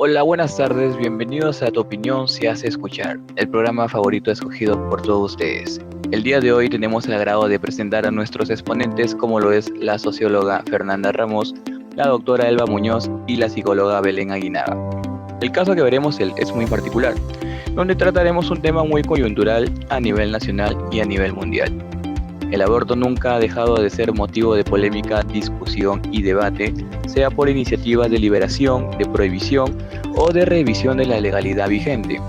Hola, buenas tardes, bienvenidos a Tu Opinión se hace escuchar, el programa favorito escogido por todos ustedes. El día de hoy tenemos el agrado de presentar a nuestros exponentes como lo es la socióloga Fernanda Ramos, la doctora Elba Muñoz y la psicóloga Belén Aguinaga. El caso que veremos es muy particular, donde trataremos un tema muy coyuntural a nivel nacional y a nivel mundial. El aborto nunca ha dejado de ser motivo de polémica, discusión y debate, sea por iniciativas de liberación, de prohibición o de revisión de la legalidad vigente.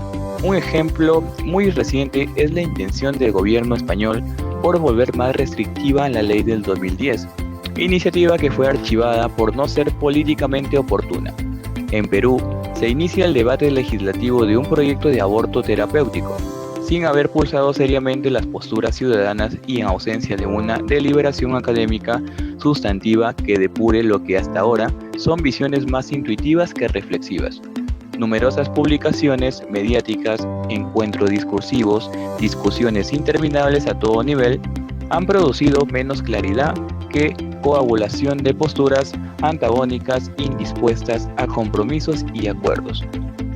Un ejemplo muy reciente es la intención del gobierno español por volver más restrictiva la ley del 2010, iniciativa que fue archivada por no ser políticamente oportuna. En Perú, se inicia el debate legislativo de un proyecto de aborto terapéutico, sin haber pulsado seriamente las posturas ciudadanas y en ausencia de una deliberación académica sustantiva que depure lo que hasta ahora son visiones más intuitivas que reflexivas. Numerosas publicaciones mediáticas, encuentros discursivos, discusiones interminables a todo nivel, han producido menos claridad que coagulación de posturas antagónicas indispuestas a compromisos y acuerdos.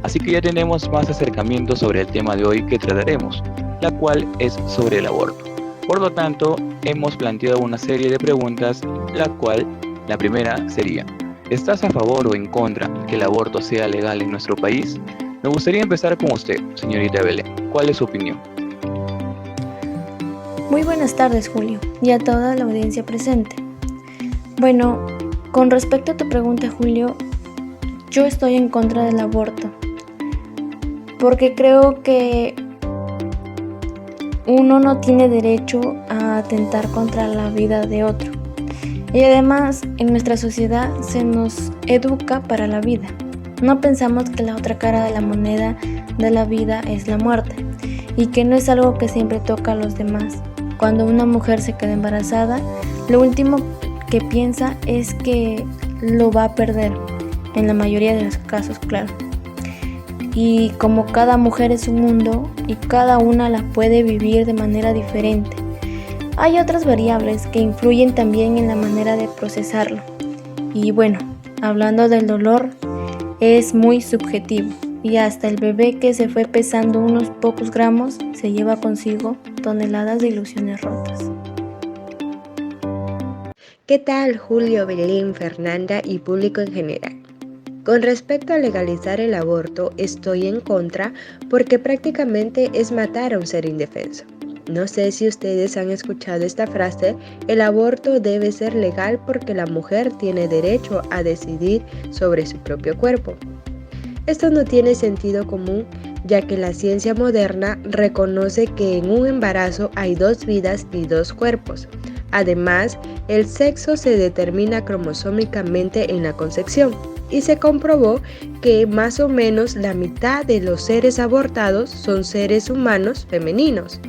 Así que ya tenemos más acercamiento sobre el tema de hoy que trataremos, la cual es sobre el aborto. Por lo tanto, hemos planteado una serie de preguntas, la primera sería: ¿estás a favor o en contra que el aborto sea legal en nuestro país? Me gustaría empezar con usted, señorita Belén. ¿Cuál es su opinión? Muy buenas tardes, Julio, y a toda la audiencia presente. Bueno, con respecto a tu pregunta, Julio, yo estoy en contra del aborto, porque creo que uno no tiene derecho a atentar contra la vida de otro. Y además, en nuestra sociedad se nos educa para la vida. No pensamos que la otra cara de la moneda de la vida es la muerte, y que no es algo que siempre toca a los demás. Cuando una mujer se queda embarazada, lo último que piensa es que lo va a perder, en la mayoría de los casos, claro. Y como cada mujer es un mundo y cada una la puede vivir de manera diferente, hay otras variables que influyen también en la manera de procesarlo. Y bueno, hablando del dolor, es muy subjetivo, y hasta el bebé que se fue pesando unos pocos gramos se lleva consigo toneladas de ilusiones rotas. ¿Qué tal, Julio, Belén, Fernanda y público en general? Con respecto a legalizar el aborto, estoy en contra porque prácticamente es matar a un ser indefenso. No sé si ustedes han escuchado esta frase: el aborto debe ser legal porque la mujer tiene derecho a decidir sobre su propio cuerpo. Esto no tiene sentido común, ya que la ciencia moderna reconoce que en un embarazo hay dos vidas y dos cuerpos. Además, el sexo se determina cromosómicamente en la concepción, y se comprobó que más o menos la mitad de los seres abortados son seres humanos femeninos.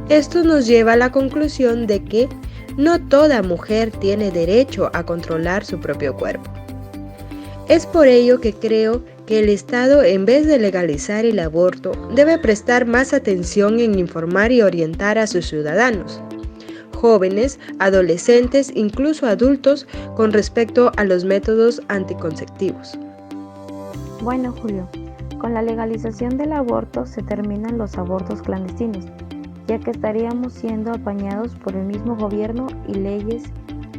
Esto nos lleva a la conclusión de que no toda mujer tiene derecho a controlar su propio cuerpo. Es por ello que creo que el Estado, en vez de legalizar el aborto, debe prestar más atención en informar y orientar a sus ciudadanos, jóvenes, adolescentes, incluso adultos, con respecto a los métodos anticonceptivos. Bueno, Julio, con la legalización del aborto se terminan los abortos clandestinos, ya que estaríamos siendo apañados por el mismo gobierno y leyes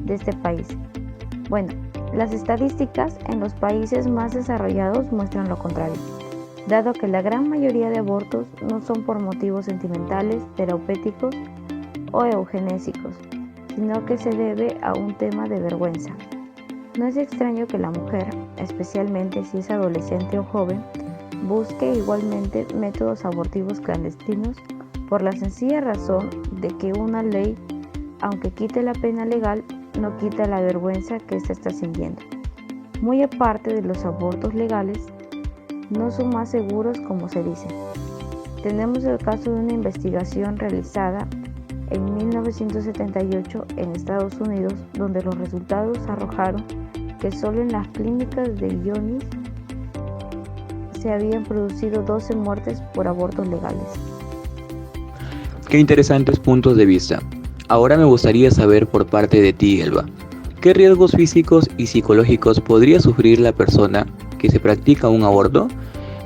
de este país. Bueno, las estadísticas en los países más desarrollados muestran lo contrario, dado que la gran mayoría de abortos no son por motivos sentimentales, terapéuticos o eugenésicos, sino que se debe a un tema de vergüenza. No es extraño que la mujer, especialmente si es adolescente o joven, busque igualmente métodos abortivos clandestinos por la sencilla razón de que una ley, aunque quite la pena legal, no quita la vergüenza que ésta está sintiendo. Muy aparte de los abortos legales, no son más seguros como se dice. Tenemos el caso de una investigación realizada en 1978 en Estados Unidos, donde los resultados arrojaron que solo en las clínicas de Illinois se habían producido 12 muertes por abortos legales. Qué interesantes puntos de vista. Ahora me gustaría saber por parte de ti, Elba, ¿qué riesgos físicos y psicológicos podría sufrir la persona que se practica un aborto?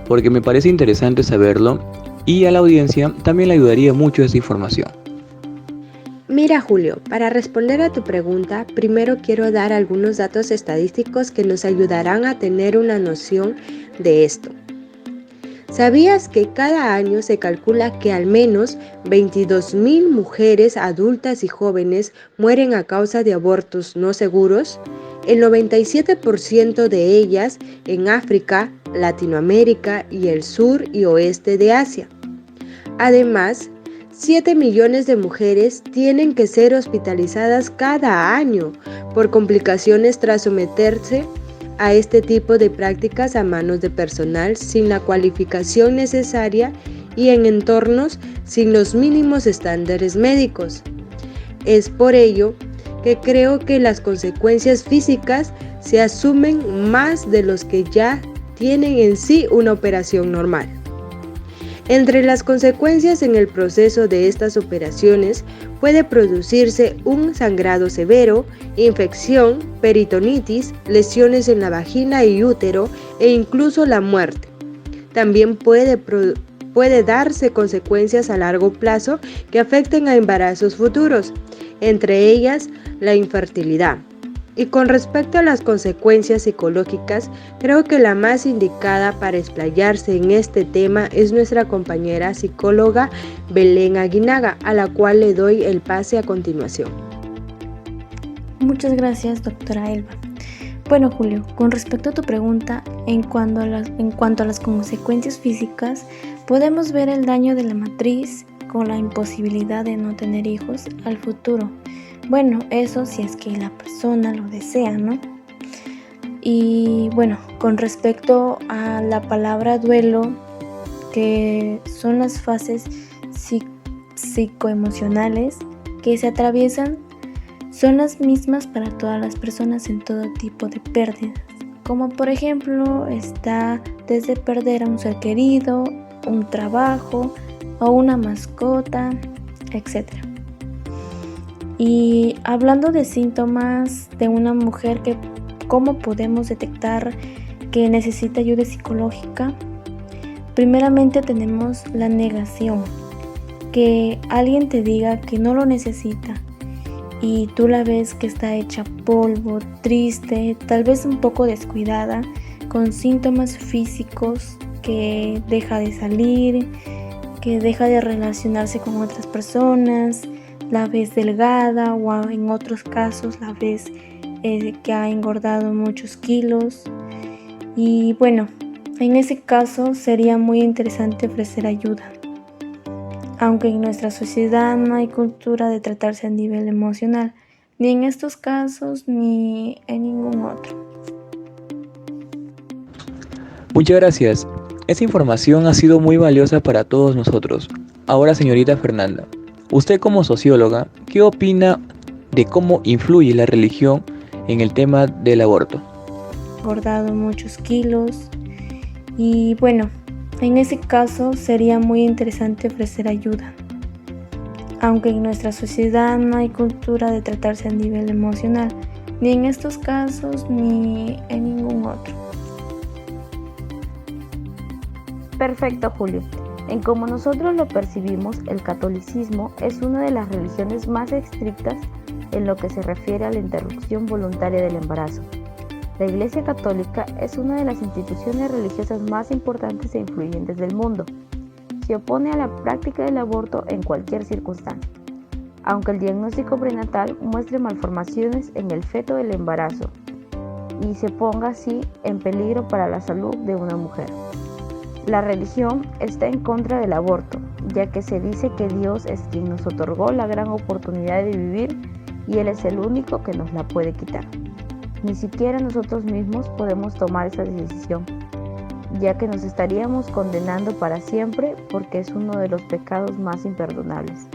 Porque me parece interesante saberlo y a la audiencia también le ayudaría mucho esta información. Mira, Julio, para responder a tu pregunta, primero quiero dar algunos datos estadísticos que nos ayudarán a tener una noción de esto. ¿Sabías que cada año se calcula que al menos 22.000 mujeres adultas y jóvenes mueren a causa de abortos no seguros? El 97% de ellas en África, Latinoamérica y el sur y oeste de Asia. Además, 7 millones de mujeres tienen que ser hospitalizadas cada año por complicaciones tras someterse a este tipo de prácticas a manos de personal sin la cualificación necesaria y en entornos sin los mínimos estándares médicos. Es por ello que creo que las consecuencias físicas se asumen más de los que ya tienen en sí una operación normal. Entre las consecuencias en el proceso de estas operaciones puede producirse un sangrado severo, infección, peritonitis, lesiones en la vagina y útero e incluso la muerte. También puede darse consecuencias a largo plazo que afecten a embarazos futuros, entre ellas la infertilidad. Y con respecto a las consecuencias psicológicas, creo que la más indicada para explayarse en este tema es nuestra compañera psicóloga Belén Aguinaga, a la cual le doy el pase a continuación. Muchas gracias, doctora Elba. Bueno, Julio, con respecto a tu pregunta, en cuanto a las consecuencias físicas, podemos ver el daño de la matriz con la imposibilidad de no tener hijos al futuro. Bueno, eso si es que la persona lo desea, ¿no? Y bueno, con respecto a la palabra duelo, que son las fases psicoemocionales que se atraviesan, son las mismas para todas las personas en todo tipo de pérdidas, como por ejemplo está desde perder a un ser querido, un trabajo o una mascota, etc. Y hablando de síntomas de una mujer, ¿cómo podemos detectar que necesita ayuda psicológica? Primeramente tenemos la negación, que alguien te diga que no lo necesita y tú la ves que está hecha polvo, triste, tal vez un poco descuidada, con síntomas físicos, que deja de salir, que deja de relacionarse con otras personas, la ves delgada o en otros casos la ves que ha engordado muchos kilos. Y bueno, en ese caso sería muy interesante ofrecer ayuda. Aunque en nuestra sociedad no hay cultura de tratarse a nivel emocional, ni en estos casos ni en ningún otro. Muchas gracias. Esta información ha sido muy valiosa para todos nosotros. Ahora, señorita Fernanda, usted como socióloga, ¿qué opina de cómo influye la religión en el tema del aborto? Engordado muchos kilos y bueno, en ese caso sería muy interesante ofrecer ayuda. Aunque en nuestra sociedad no hay cultura de tratarse a nivel emocional, ni en estos casos ni en ningún otro. Perfecto, Julio. En como nosotros lo percibimos, el catolicismo es una de las religiones más estrictas en lo que se refiere a la interrupción voluntaria del embarazo. La Iglesia Católica es una de las instituciones religiosas más importantes e influyentes del mundo. Se opone a la práctica del aborto en cualquier circunstancia, aunque el diagnóstico prenatal muestre malformaciones en el feto del embarazo y se ponga así en peligro para la salud de una mujer. La religión está en contra del aborto, ya que se dice que Dios es quien nos otorgó la gran oportunidad de vivir y Él es el único que nos la puede quitar. Ni siquiera nosotros mismos podemos tomar esa decisión, ya que nos estaríamos condenando para siempre porque es uno de los pecados más imperdonables.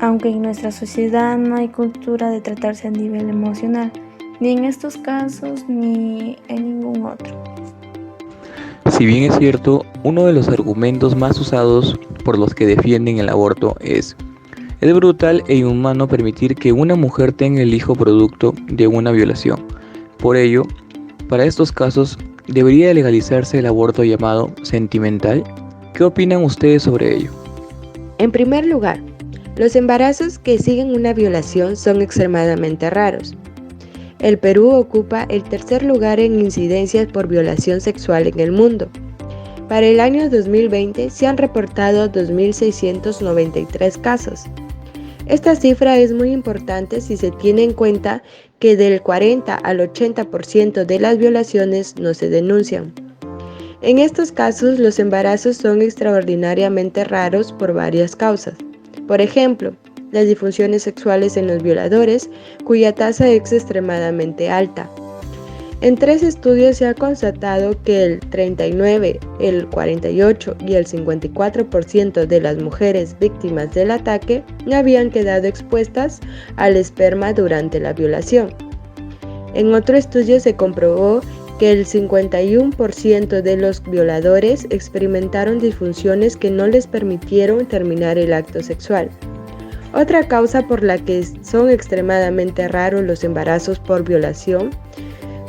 Aunque en nuestra sociedad no hay cultura de tratarse a nivel emocional, ni en estos casos ni en ningún otro. Si bien es cierto, uno de los argumentos más usados por los que defienden el aborto es brutal e inhumano permitir que una mujer tenga el hijo producto de una violación. Por ello, para estos casos, ¿Debería legalizarse el aborto llamado sentimental? ¿Qué opinan ustedes sobre ello? En primer lugar, los embarazos que siguen una violación son extremadamente raros. El Perú ocupa el tercer lugar en incidencias por violación sexual en el mundo. Para el año 2020 se han reportado 2.693 casos. Esta cifra es muy importante si se tiene en cuenta que del 40 al 80% de las violaciones no se denuncian. En estos casos, los embarazos son extraordinariamente raros por varias causas. Por ejemplo, las disfunciones sexuales en los violadores, cuya tasa es extremadamente alta. En 3 estudios se ha constatado que el 39, el 48 y el 54% de las mujeres víctimas del ataque no habían quedado expuestas al esperma durante la violación. En otro estudio se comprobó que el 51% de los violadores experimentaron disfunciones que no les permitieron terminar el acto sexual. Otra causa por la que son extremadamente raros los embarazos por violación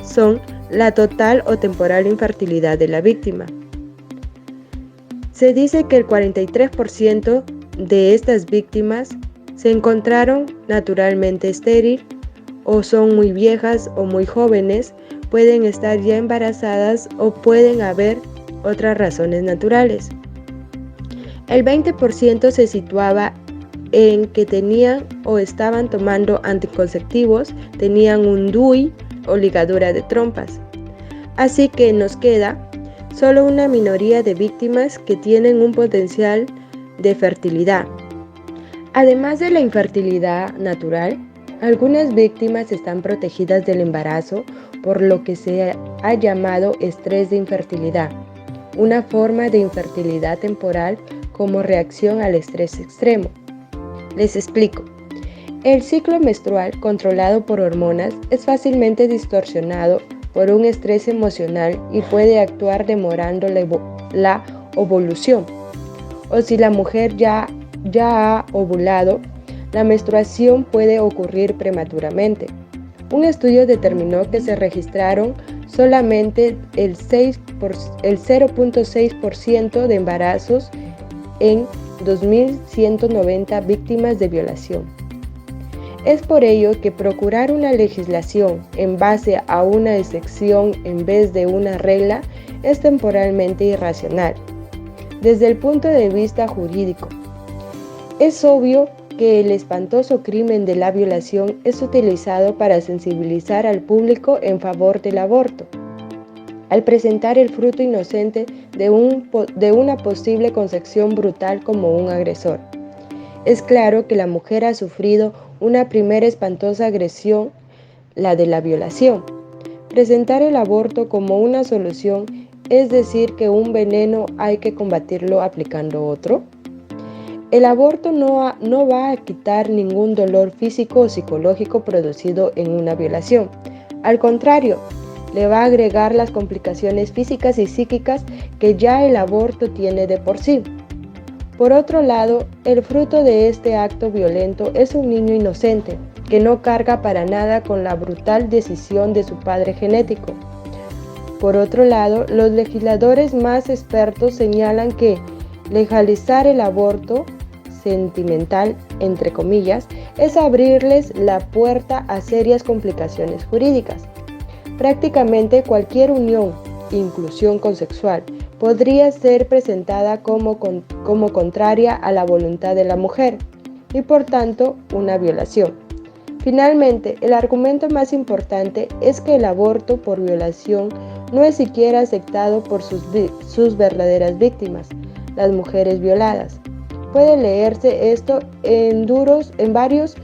son la total o temporal infertilidad de la víctima. Se dice que el 43% de estas víctimas se encontraron naturalmente estéril o son muy viejas o muy jóvenes, pueden estar ya embarazadas o pueden haber otras razones naturales. El 20% se situaba en que tenían o estaban tomando anticonceptivos, tenían un DUI o ligadura de trompas. Así que nos queda solo una minoría de víctimas que tienen un potencial de fertilidad. Además de la infertilidad natural, algunas víctimas están protegidas del embarazo por lo que se ha llamado estrés de infertilidad, una forma de infertilidad temporal como reacción al estrés extremo. Les explico. El ciclo menstrual, controlado por hormonas, es fácilmente distorsionado por un estrés emocional y puede actuar demorando la ovulación. O si la mujer ya ha ovulado, la menstruación puede ocurrir prematuramente. Un estudio determinó que se registraron solamente el 0.6% de embarazos en 2.190 víctimas de violación. Es por ello que procurar una legislación en base a una excepción en vez de una regla es temporalmente irracional. Desde el punto de vista jurídico, es obvio que el espantoso crimen de la violación es utilizado para sensibilizar al público en favor del aborto, al presentar el fruto inocente de una posible concepción brutal como un agresor. Es claro que la mujer ha sufrido una primera espantosa agresión, la de la violación. Presentar el aborto como una solución es decir que un veneno hay que combatirlo aplicando otro. El aborto no va a quitar ningún dolor físico o psicológico producido en una violación. Al contrario, le va a agregar las complicaciones físicas y psíquicas que ya el aborto tiene de por sí. Por otro lado, el fruto de este acto violento es un niño inocente, que no carga para nada con la brutal decisión de su padre genético. Por otro lado, los legisladores más expertos señalan que legalizar el aborto sentimental, entre comillas, es abrirles la puerta a serias complicaciones jurídicas. Prácticamente cualquier unión, inclusión consexual, podría ser presentada como contraria a la voluntad de la mujer y por tanto una violación. Finalmente, el argumento más importante es que el aborto por violación no es siquiera aceptado por sus verdaderas víctimas, las mujeres violadas. Puede leerse esto en varios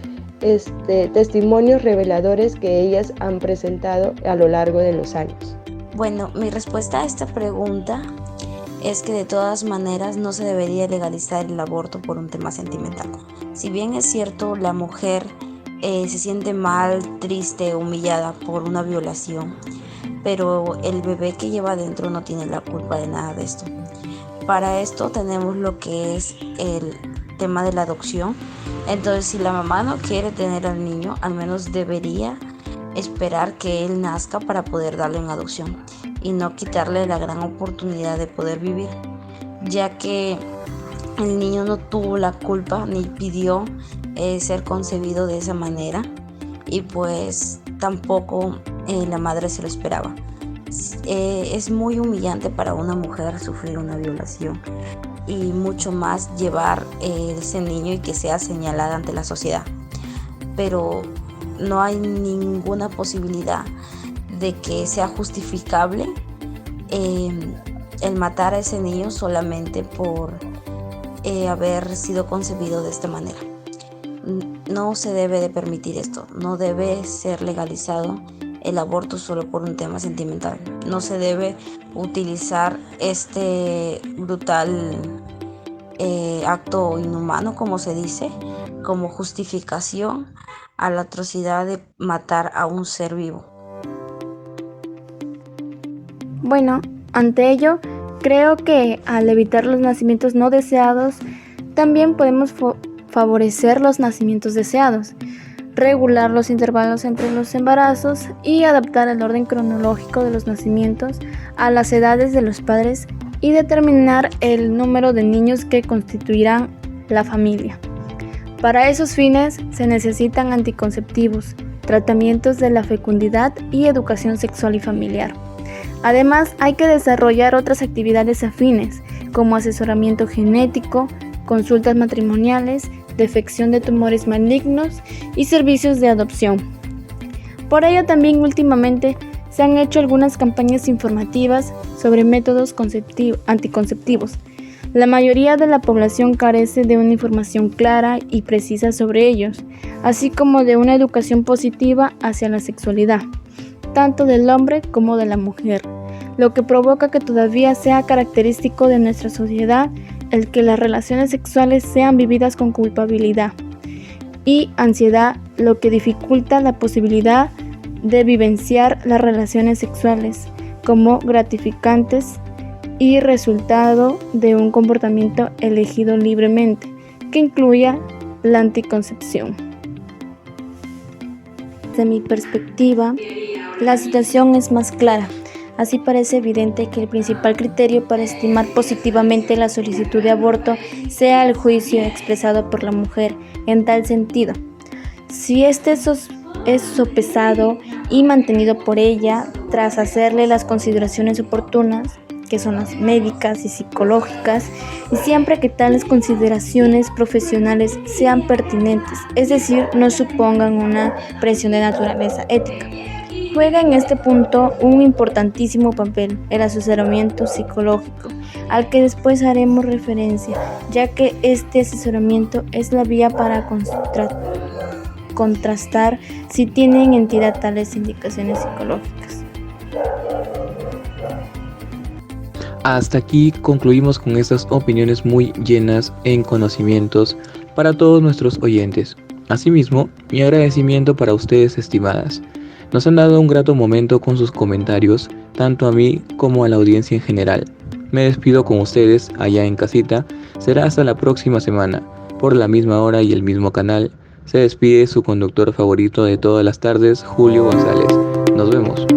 testimonios reveladores que ellas han presentado a lo largo de los años. Bueno, mi respuesta a esta pregunta es que de todas maneras no se debería legalizar el aborto por un tema sentimental. Si bien es cierto, la mujer se siente mal, triste, humillada por una violación, pero el bebé que lleva adentro no tiene la culpa de nada de esto. Para esto tenemos lo que es el tema de la adopción. Entonces, si la mamá no quiere tener al niño, al menos debería esperar que él nazca para poder darle en adopción. y no quitarle la gran oportunidad de poder vivir, ya que el niño no tuvo la culpa ni pidió ser concebido de esa manera, y pues tampoco la madre se lo esperaba. Es muy humillante para una mujer sufrir una violación y mucho más llevar ese niño y que sea señalada ante la sociedad. Pero no hay ninguna posibilidad de que sea justificable el matar a ese niño solamente por haber sido concebido de esta manera. No se debe de permitir esto, no debe ser legalizado el aborto solo por un tema sentimental. No se debe utilizar este brutal acto inhumano, como se dice, como justificación a la atrocidad de matar a un ser vivo. Bueno, ante ello, creo que al evitar los nacimientos no deseados, también podemos favorecer los nacimientos deseados, regular los intervalos entre los embarazos y adaptar el orden cronológico de los nacimientos a las edades de los padres y determinar el número de niños que constituirán la familia. Para esos fines se necesitan anticonceptivos, tratamientos de la fecundidad y educación sexual y familiar. Además, hay que desarrollar otras actividades afines, como asesoramiento genético, consultas matrimoniales, detección de tumores malignos y servicios de adopción. Por ello, también últimamente se han hecho algunas campañas informativas sobre métodos anticonceptivos. La mayoría de la población carece de una información clara y precisa sobre ellos, así como de una educación positiva hacia la sexualidad, tanto del hombre como de la mujer, lo que provoca que todavía sea característico de nuestra sociedad el que las relaciones sexuales sean vividas con culpabilidad y ansiedad, lo que dificulta la posibilidad de vivenciar las relaciones sexuales como gratificantes y resultado de un comportamiento elegido libremente, que incluya la anticoncepción. Desde mi perspectiva, la situación es más clara. Así parece evidente que el principal criterio para estimar positivamente la solicitud de aborto sea el juicio expresado por la mujer en tal sentido. Si este es sopesado y mantenido por ella tras hacerle las consideraciones oportunas, que son las médicas y psicológicas, y siempre que tales consideraciones profesionales sean pertinentes, es decir, no supongan una presión de naturaleza ética. Juega en este punto un importantísimo papel el asesoramiento psicológico, al que después haremos referencia, ya que este asesoramiento es la vía para contrastar si tienen entidad tales indicaciones psicológicas. Hasta aquí concluimos con estas opiniones muy llenas en conocimientos para todos nuestros oyentes. Asimismo, mi agradecimiento para ustedes, estimadas. Nos han dado un grato momento con sus comentarios, tanto a mí como a la audiencia en general. Me despido con ustedes allá en casita. Será hasta la próxima semana, por la misma hora y el mismo canal. Se despide su conductor favorito de todas las tardes, Julio González. Nos vemos.